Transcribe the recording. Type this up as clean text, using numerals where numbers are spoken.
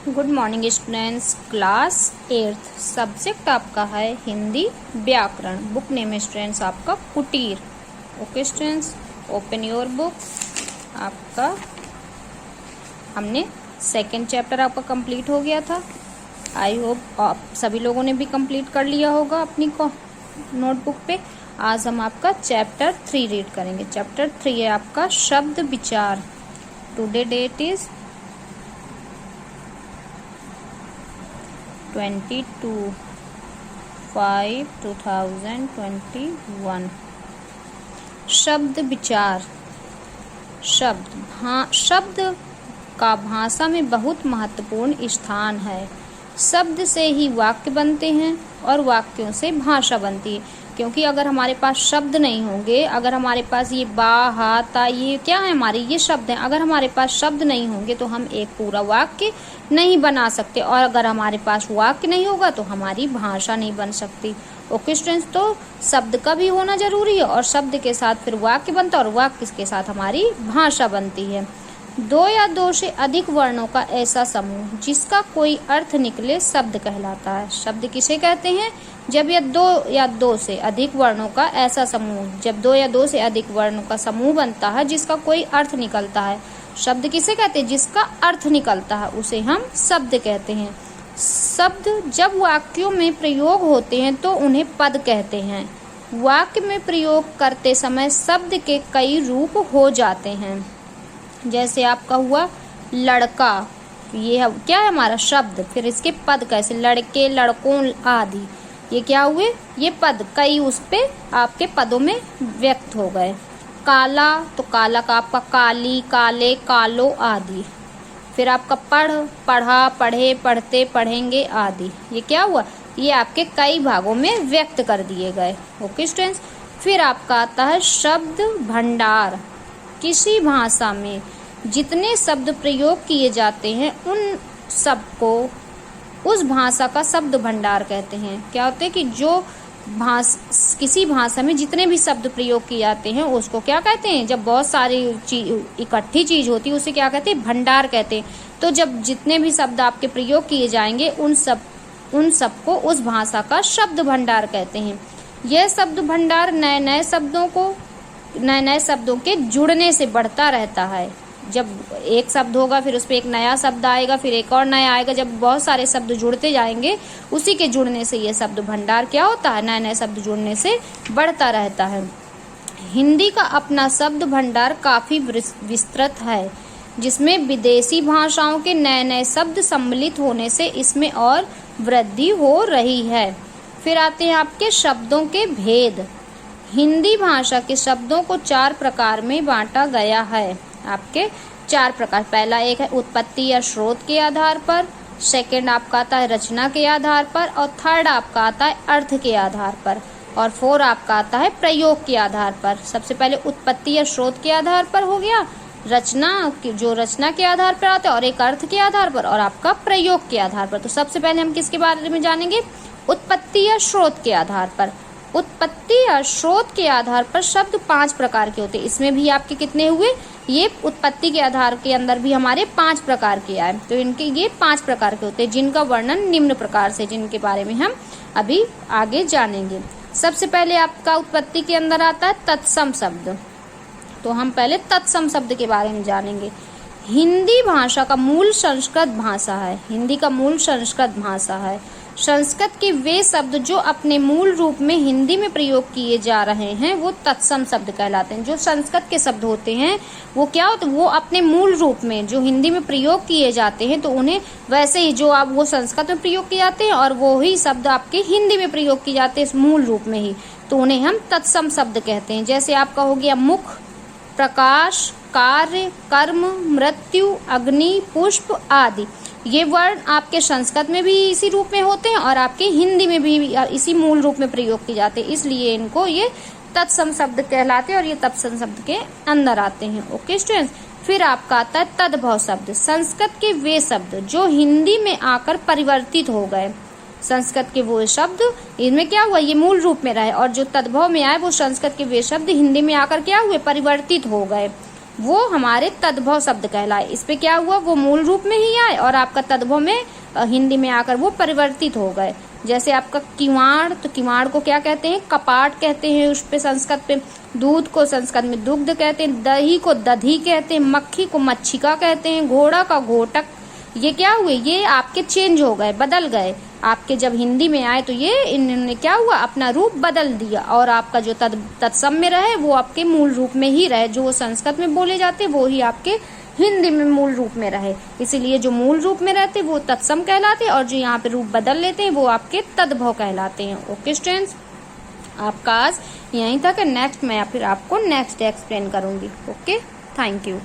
Good morning students. Class 8th subject आपका है हिंदी व्याकरण। बुक नेम है स्टूडेंट्स आपका कुटीर। Okay students, open your book. आपका हमने सेकंड चैप्टर आपका कंप्लीट हो गया था। आई होप आप सभी लोगों ने भी कंप्लीट कर लिया होगा अपनी नोटबुक पे। आज हम आपका चैप्टर 3 रीड करेंगे। चैप्टर 3 है आपका शब्द विचार। Today date is 22/5/2021। शब्द विचार। शब्द का भाषा में बहुत महत्वपूर्ण स्थान है। शब्द से ही वाक्य बनते हैं और वाक्यों से भाषा बनती है। क्योंकि अगर हमारे पास शब्द नहीं होंगे, अगर हमारे पास ये बा हा ता ये क्या है हमारे ये शब्द हैं, अगर हमारे पास शब्द नहीं होंगे तो हम एक पूरा वाक्य नहीं बना सकते, और अगर हमारे पास वाक्य नहीं होगा तो हमारी भाषा नहीं बन सकती। ओके स्टूडेंट्स, तो शब्द का भी होना जरूरी है और शब्द के साथ फिर वाक्य बनता है और वाक्य के साथ हमारी भाषा बनती है। दो या दो से अधिक वर्णों का ऐसा समूह जिसका कोई अर्थ निकले शब्द कहलाता है। शब्द किसे कहते हैं? जब यह दो या दो से अधिक वर्णों का ऐसा समूह, जब दो या दो से अधिक वर्णों का समूह बनता है जिसका कोई अर्थ निकलता है। शब्द किसे कहते हैं? जिसका अर्थ निकलता है उसे हम शब्द कहते हैं। शब्द जब वाक्यों में प्रयोग होते हैं तो उन्हें पद कहते हैं। वाक्य में प्रयोग करते समय शब्द के कई रूप हो जाते हैं। जैसे आपका हुआ लड़का, ये क्या है हमारा शब्द। फिर इसके पद कैसे? लड़के, लड़कों आदि, ये क्या हुए? ये पद कई उस पे आपके पदों में व्यक्त हो गए। काला, तो काला का आपका काली, काले, कालो आदि। फिर आपका पढ़, पढ़ा, पढ़े, पढ़ते, पढ़ेंगे आदि। ये क्या हुआ? ये आपके कई भागों में व्यक्त कर दिए गए। ओके स्टूडेंट्स, फिर आपका आता है शब्द भंडार। किसी भाषा में जितने शब्द प्रयोग किए जाते हैं उन सबको उस भाषा का शब्द भंडार कहते हैं। क्या होते हैं कि जो किसी भाषा में जितने भी शब्द प्रयोग किए जाते हैं उसको क्या कहते हैं? जब बहुत सारी इकट्ठी चीज होती है उसे क्या कहते हैं? भंडार कहते हैं। तो जब जितने भी शब्द आपके प्रयोग किए जाएंगे उन सबको उस भाषा का शब्द भंडार कहते हैं। यह शब्द भंडार नए नए शब्दों के जुड़ने से बढ़ता रहता है। जब एक शब्द होगा फिर उस पर एक नया शब्द आएगा, फिर एक और नया आएगा। जब बहुत सारे शब्द जुड़ते जाएंगे उसी के जुड़ने से ये शब्द भंडार क्या होता है? नए नए शब्द जुड़ने से बढ़ता रहता है। हिंदी का अपना शब्द भंडार काफी विस्तृत है, जिसमें विदेशी भाषाओं के नए नए शब्द सम्मिलित होने से इसमें और वृद्धि हो रही है। फिर आते हैं आपके शब्दों के भेद। हिंदी भाषा के शब्दों को 4 प्रकार में बांटा गया है। आपके 4 प्रकार। पहला एक है उत्पत्ति या स्रोत के आधार पर, सेकंड आपका आता है रचना के आधार पर, और थर्ड आपका आता है अर्थ के आधार पर, और 4 आपका आता है प्रयोग के आधार पर। सबसे पहले उत्पत्ति या स्रोत के आधार पर हो गया, जो रचना के आधार पर आता है, और एक अर्थ के आधार पर, और आपका प्रयोग के आधार पर। तो सबसे पहले हम किसके बारे में जानेंगे? उत्पत्ति या स्रोत के आधार पर। उत्पत्ति या स्रोत के आधार पर शब्द 5 प्रकार के होते हैं। इसमें भी आपके कितने हुए? ये उत्पत्ति के आधार के अंदर भी हमारे 5 प्रकार के आए। तो इनके ये 5 प्रकार के होते हैं, जिनका वर्णन निम्न प्रकार से, जिनके बारे में हम अभी आगे जानेंगे। सबसे पहले आपका उत्पत्ति के अंदर आता है तत्सम शब्द। तो हम पहले तत्सम शब्द के बारे में जानेंगे। हिंदी भाषा का मूल संस्कृत भाषा है। हिंदी का मूल संस्कृत भाषा है। संस्कृत के वे शब्द जो अपने मूल रूप में हिंदी में प्रयोग किए जा रहे हैं वो तत्सम शब्द कहलाते हैं। जो संस्कृत के शब्द होते हैं वो क्या होते हैं? वो अपने मूल रूप में जो हिंदी में प्रयोग किए जाते हैं तो उन्हें वैसे ही जो आप वो संस्कृत में प्रयोग किए जाते हैं और वो ही शब्द आपके हिंदी में प्रयोग किए जाते हैं मूल रूप में ही, तो उन्हें हम तत्सम शब्द कहते हैं। जैसे आपका हो गया मुख, प्रकाश, कार्य, कर्म, मृत्यु, अग्नि, पुष्प आदि। ये वर्ण आपके संस्कृत में भी इसी रूप में होते हैं और आपके हिंदी में भी इसी मूल रूप में प्रयोग किए जाते हैं, इसलिए इनको ये तत्सम शब्द कहलाते हैं और ये तत्सम शब्द के अंदर आते हैं। ओके स्टूडेंट्स, फिर आपका आता है तद्भव शब्द। संस्कृत के वे शब्द जो हिंदी में आकर परिवर्तित हो गए। संस्कृत के वो शब्द इनमें क्या हुआ? ये मूल रूप में रहे, और जो तद्भव में आए वो संस्कृत के वे शब्द हिंदी में आकर क्या हुए? परिवर्तित हो गए। वो हमारे तद्भव शब्द कहलाए। इस पे क्या हुआ, वो मूल रूप में ही आए और आपका तद्भव में हिंदी में आकर वो परिवर्तित हो गए। जैसे आपका किवाड़, तो किवाड़ को क्या कहते हैं, कपाट कहते हैं उस पे संस्कृत पे। दूध को संस्कृत में दुग्ध कहते हैं, दही को दधी कहते हैं, मक्खी को मच्छिका कहते हैं, घोड़ा का घोटक। ये क्या हुए, ये आपके चेंज हो गए, बदल गए। आपके जब हिंदी में आए तो ये इन्होंने क्या हुआ, अपना रूप बदल दिया और आपका जो तत्सम में रहे वो आपके मूल रूप में ही रहे। जो संस्कृत में बोले जाते वो ही आपके हिंदी में मूल रूप में रहे। इसीलिए जो मूल रूप में रहते वो तत्सम कहलाते और जो यहाँ पे रूप बदल लेते हैं वो आपके तद्भव कहलाते हैं। ओके स्टूडेंट्स, आपका आज यहीं तक है। नेक्स्ट मैं फिर आपको नेक्स्ट डे एक्सप्लेन करूंगी। Okay, thank you.